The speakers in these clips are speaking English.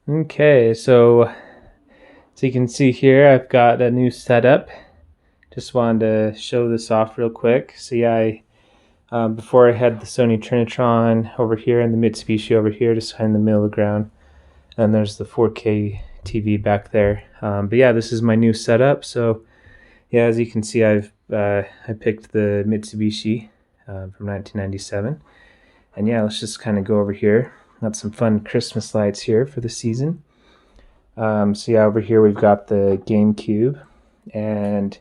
Okay, so you can see here, I've got a new setup. Just wanted to show this off real quick. So yeah, before I had the Sony Trinitron over here and the Mitsubishi over here, just in the middle of the ground. And there's the 4K TV back there. But yeah, this is my new setup. So yeah, as you can see, I picked the Mitsubishi from 1997. And yeah, let's just kind of go over here. Got some fun Christmas lights here for the season. So yeah, over here we've got the Gamecube, and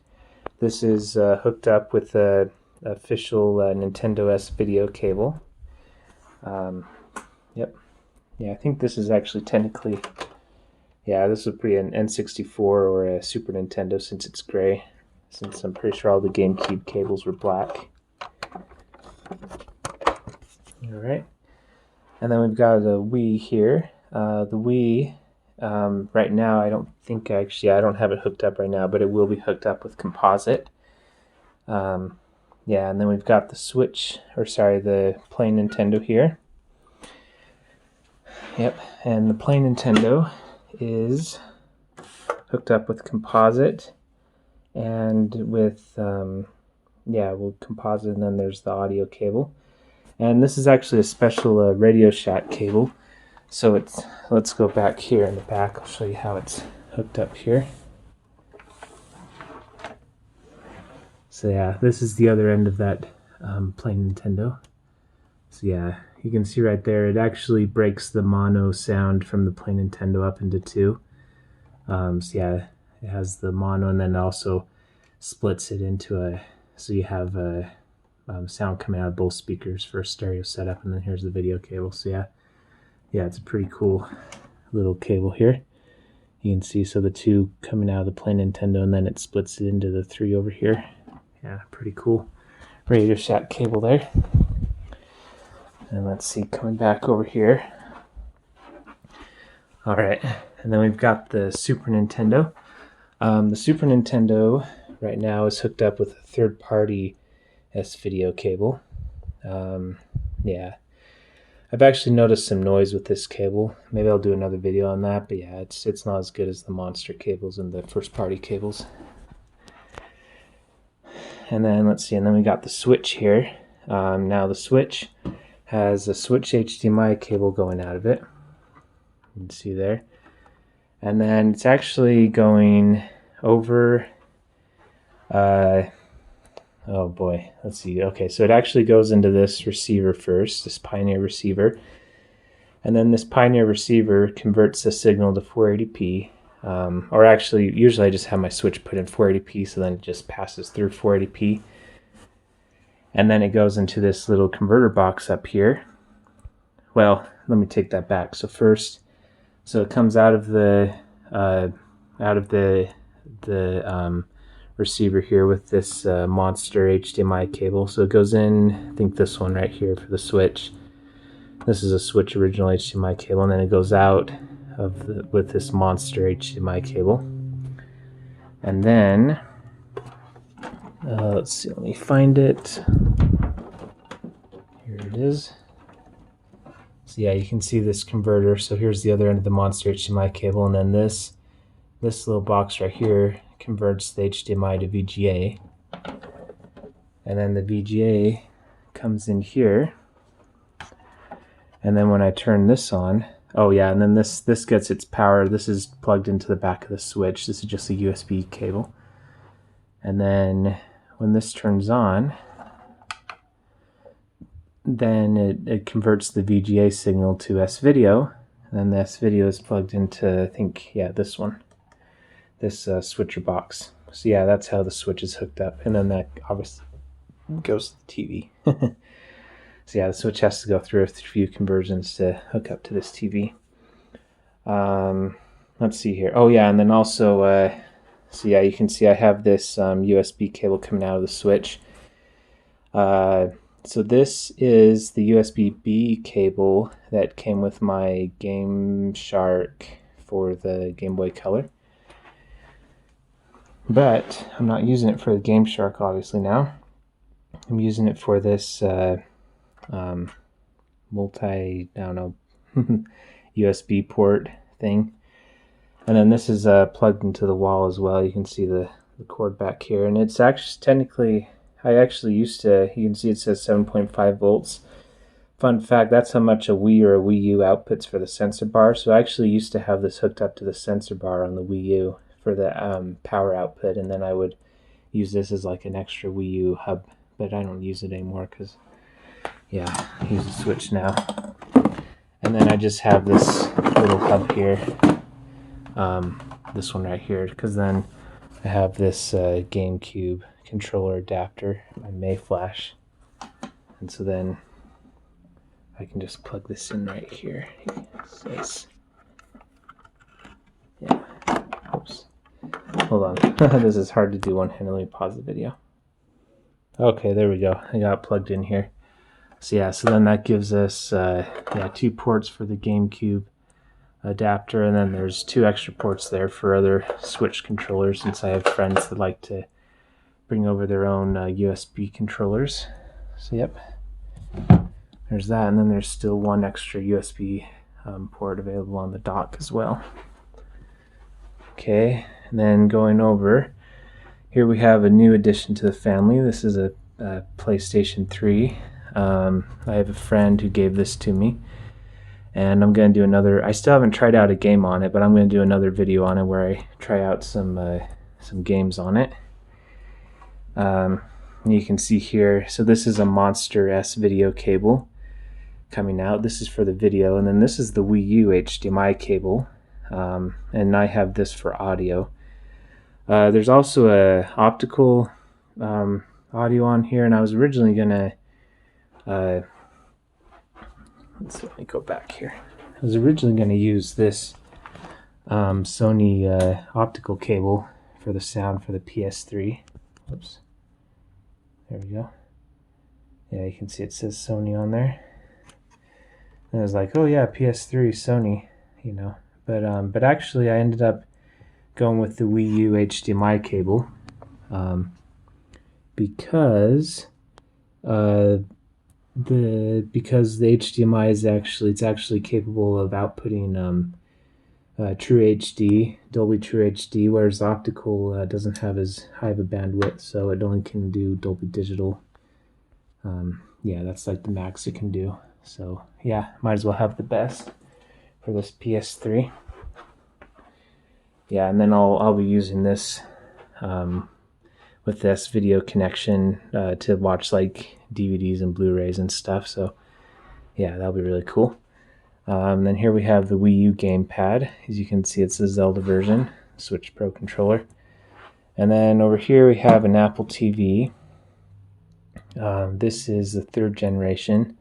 this is hooked up with the official Nintendo S video cable. Yep. Yeah, I think this is actually technically, yeah, this would be an N64 or a Super Nintendo since it's gray, since I'm pretty sure all the GameCube cables were black. Alright. And then we've got a Wii here. The Wii, right now, I don't have it hooked up right now, but it will be hooked up with composite. Yeah, and then we've got the Switch, the plain Nintendo here. Yep, and the plain Nintendo is hooked up with composite and with, composite, and then there's the audio cable. And this is actually a special Radio Shack cable. So let's go back here in the back. I'll show you how it's hooked up here. So yeah, this is the other end of that plain Nintendo. So yeah, you can see right there, it actually breaks the mono sound from the plain Nintendo up into two. So yeah, it has the mono and then also splits it into so you have a sound coming out of both speakers for a stereo setup, and then here's the video cable. So yeah, it's a pretty cool little cable here. You can see, so the two coming out of the plain Nintendo, and then it splits it into the three over here. Yeah, pretty cool Radio Shack cable there. And let's see, coming back over here. All right, and then we've got the Super Nintendo. The Super Nintendo right now is hooked up with a third-party S-video cable. Yeah, I've actually noticed some noise with this cable. Maybe I'll do another video on that, but yeah, it's not as good as the monster cables and the first-party cables. And then let's see, and then we got the Switch here. Now the Switch has a Switch HDMI cable going out of it. You can see there. And then it's actually going over, oh boy, let's see. Okay, so it actually goes into this receiver first, this Pioneer receiver. And then this Pioneer receiver converts the signal to 480p. Or actually, usually I just have my Switch put in 480p, so then it just passes through 480p. And then it goes into this little converter box up here. Well, let me take that back. So first, so it comes out of the receiver here with this monster HDMI cable. So it goes in, I think this one right here for the Switch. This is a Switch original HDMI cable, and then it goes out with this monster HDMI cable. And then let's see, let me find it. Here it is. So yeah, you can see this converter. So here's the other end of the monster HDMI cable, and then this little box right here converts the HDMI to VGA. And then the VGA comes in here. And then when I turn this on, oh yeah, and then this gets its power. This is plugged into the back of the Switch. This is just a USB cable. And then when this turns on, then it converts the VGA signal to S-video. And then the S-video is plugged into, I think, yeah, this one. This switcher box. So yeah, that's how the Switch is hooked up. And then that obviously goes to the TV. So yeah, the Switch has to go through a few conversions to hook up to this TV. Let's see here. Oh yeah, and then also, so yeah, you can see I have this USB cable coming out of the Switch. So this is the USB-B cable that came with my Game Shark for the Game Boy Color. But I'm not using it for the Game Shark obviously now. I'm using it for this USB port thing. And then this is plugged into the wall as well. You can see the cord back here, and it's actually technically, I actually used to, you can see it says 7.5 volts. Fun fact, that's how much a Wii or a Wii U outputs for the sensor bar. So I actually used to have this hooked up to the sensor bar on the Wii U for the power output, and then I would use this as like an extra Wii U hub, but I don't use it anymore because, yeah, I use the Switch now. And then I just have this little hub here, this one right here, because then I have this Gamecube controller adapter, my May Flash, and so then I can just plug this in right here. So yeah. Oops. Hold on. This is hard to do one-handed. Let me pause the video. Okay, there we go. I got it plugged in here. So yeah, so then that gives us 2 ports for the GameCube adapter, and then there's 2 extra ports there for other Switch controllers, since I have friends that like to bring over their own USB controllers. So yep, there's that, and then there's still 1 extra USB port available on the dock as well. Okay, and then going over, here we have a new addition to the family. This is a PlayStation 3. I have a friend who gave this to me, and I'm going to do another, I still haven't tried out a game on it, but I'm going to do another video on it where I try out some games on it. You can see here, so this is a Monster S video cable coming out. This is for the video, and then this is the Wii U HDMI cable, and I have this for audio. There's also a optical audio on here, and I was originally gonna let me go back here. I was originally gonna use this Sony optical cable for the sound for the PS3. Whoops. There we go. Yeah, you can see it says Sony on there. And I was like, oh yeah, PS3, Sony, you know. But actually I ended up going with the Wii U HDMI cable because the HDMI is actually capable of outputting True HD, Dolby True HD, whereas optical doesn't have as high of a bandwidth, so it only can do Dolby Digital. Yeah, that's like the max it can do. So yeah, might as well have the best for this PS3. Yeah, and then I'll be using this with this video connection to watch like DVDs and Blu-rays and stuff. So yeah, that'll be really cool. Then here we have the Wii U Game Pad. As you can see, it's a Zelda version, Switch Pro controller. And then over here we have an Apple TV. This is the 3rd generation,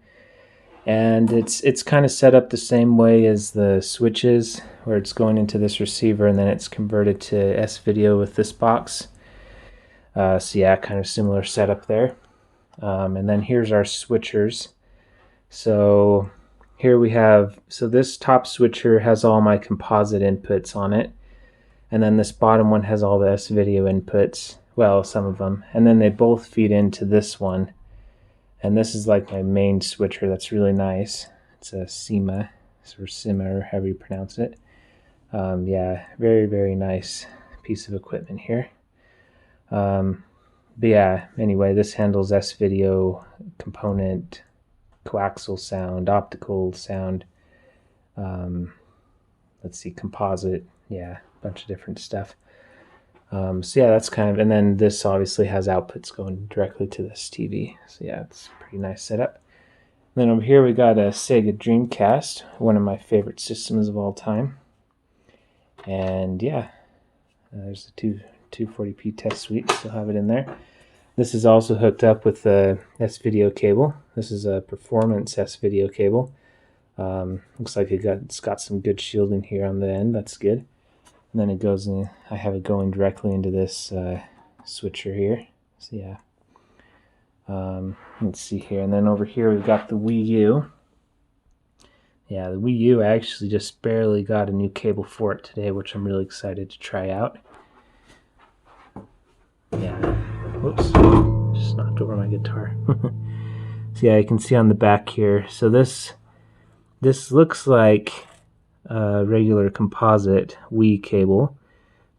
and it's kind of set up the same way as the Switch is, where it's going into this receiver and then it's converted to S-Video with this box. So yeah, kind of similar setup there. And then here's our switchers. So here we have, so this top switcher has all my composite inputs on it, and then this bottom one has all the S-Video inputs, well, some of them, and then they both feed into this one, and this is like my main switcher. That's really nice. It's a SEMA, or SIMA, or however you pronounce it. Yeah, very, very nice piece of equipment here. But yeah, anyway, this handles S-Video component, coaxial sound, optical sound, let's see, composite, yeah, a bunch of different stuff. So yeah, that's kind of, and then this obviously has outputs going directly to this TV. So yeah, it's a pretty nice setup. And then over here we got a Sega Dreamcast, one of my favorite systems of all time. And yeah, there's the 240p test suite, still have it in there. This is also hooked up with a S-Video cable. This is a performance S-Video cable. Looks like it's got some good shielding here on the end. That's good. And then it goes in, I have it going directly into this switcher here. So yeah. Let's see here. And then over here we've got the Wii U. Yeah, the Wii U, I actually just barely got a new cable for it today, which I'm really excited to try out. Yeah. Whoops. Just knocked over my guitar. So yeah, you can see on the back here. So this looks like regular composite Wii cable,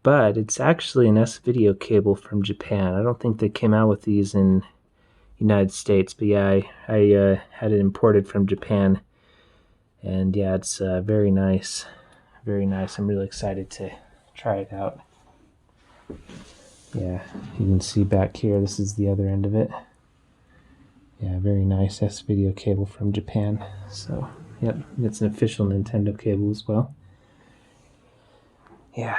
but it's actually an S-video cable from Japan. I don't think they came out with these in United States, but yeah, I had it imported from Japan, and yeah, it's very nice, very nice. I'm really excited to try it out. Yeah, you can see back here, this is the other end of it. Yeah, very nice S-video cable from Japan. So, yep, it's an official Nintendo cable as well. Yeah,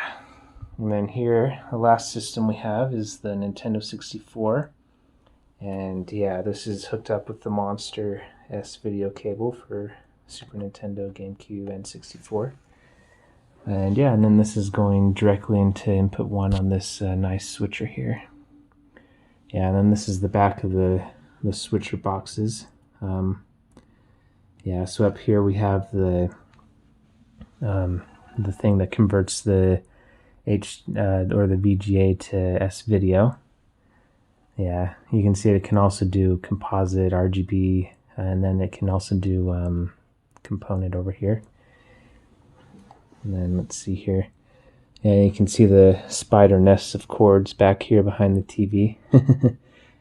and then here, the last system we have is the Nintendo 64. And yeah, this is hooked up with the Monster S-video cable for Super Nintendo, Gamecube, and 64. And yeah, and then this is going directly into input 1 on this nice switcher here. Yeah, and then this is the back of the switcher boxes. Yeah, so up here we have the thing that converts the or the VGA to S-video. Yeah, you can see it can also do composite RGB, and then it can also do component over here. And then let's see here. Yeah, you can see the spider nests of cords back here behind the TV.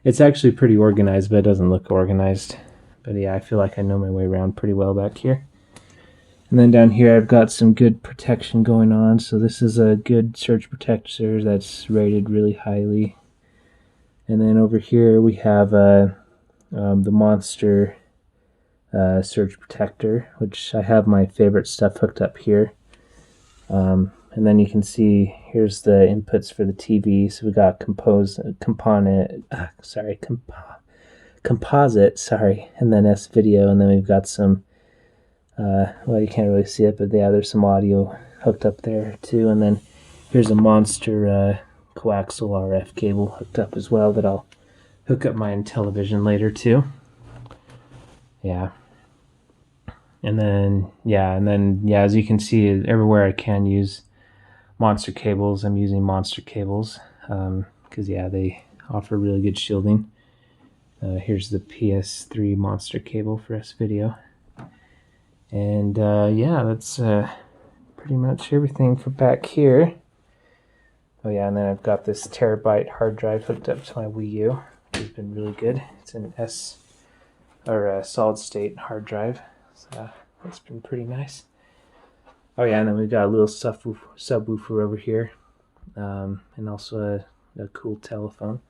It's actually pretty organized, but it doesn't look organized. But yeah, I feel like I know my way around pretty well back here. And then down here I've got some good protection going on. So this is a good surge protector that's rated really highly. And then over here we have the Monster surge protector, which I have my favorite stuff hooked up here. And then you can see here's the inputs for the TV. So we got composite, and then S-video, and then we've got some, well, you can't really see it, but yeah, there's some audio hooked up there too. And then here's a Monster coaxial RF cable hooked up as well that I'll hook up my television later too. Yeah. And then as you can see, everywhere I can use Monster cables, I'm using Monster cables because yeah, they offer really good shielding. Here's the PS3 Monster cable for S-video. And yeah, that's pretty much everything for back here. Oh yeah, and then I've got this terabyte hard drive hooked up to my Wii U, which has been really good. It's an solid state hard drive. So that's been pretty nice. Oh yeah, and then we've got a little subwoofer over here, and also a cool telephone.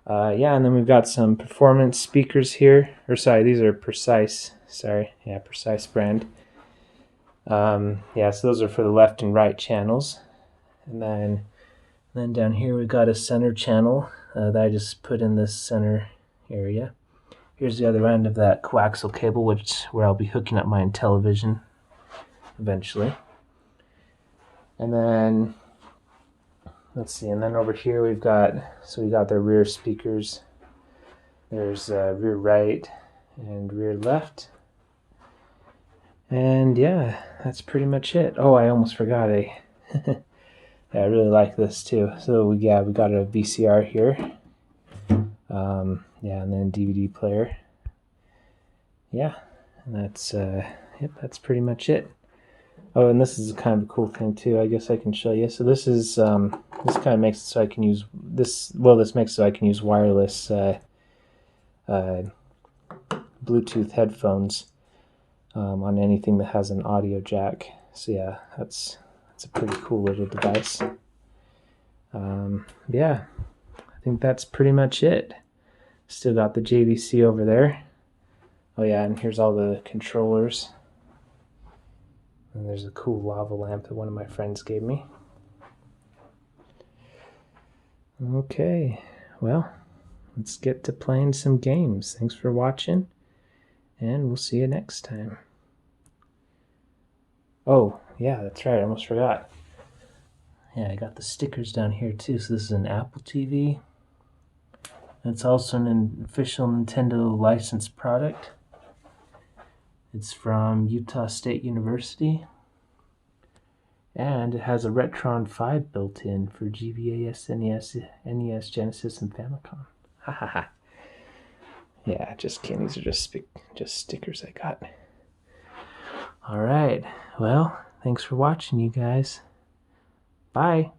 Yeah, and then we've got some performance speakers here. Or sorry, these are Precise. Precise brand. Yeah, so those are for the left and right channels. And then down here we've got a center channel that I just put in this center area. Here's the other end of that coaxial cable, where I'll be hooking up my television eventually. And then let's see, and then over here we got the rear speakers. There's rear right and rear left. And yeah, that's pretty much it. Oh, I almost forgot yeah, I really like this too. So we got a VCR here. Yeah, and then DVD player. Yeah, and that's yep, that's pretty much it. Oh, and this is kind of a cool thing too. I guess I can show you. So this is this kind of makes it so I can use this. Well, this makes it so I can use wireless Bluetooth headphones on anything that has an audio jack. So yeah, that's a pretty cool little device. Yeah, I think that's pretty much it. Still got the JVC over there. Oh yeah, and here's all the controllers. And there's a cool lava lamp that one of my friends gave me. Okay, well, let's get to playing some games. Thanks for watching, and we'll see you next time. Oh, yeah, that's right, I almost forgot. Yeah, I got the stickers down here too. So this is an Apple TV. It's also an official Nintendo licensed product. It's from Utah State University. And it has a Retron 5 built in for GBA, SNES, NES, Genesis, and Famicom. Ha ha ha. Yeah, just kidding. These are just stickers I got. Alright. well, thanks for watching, you guys. Bye.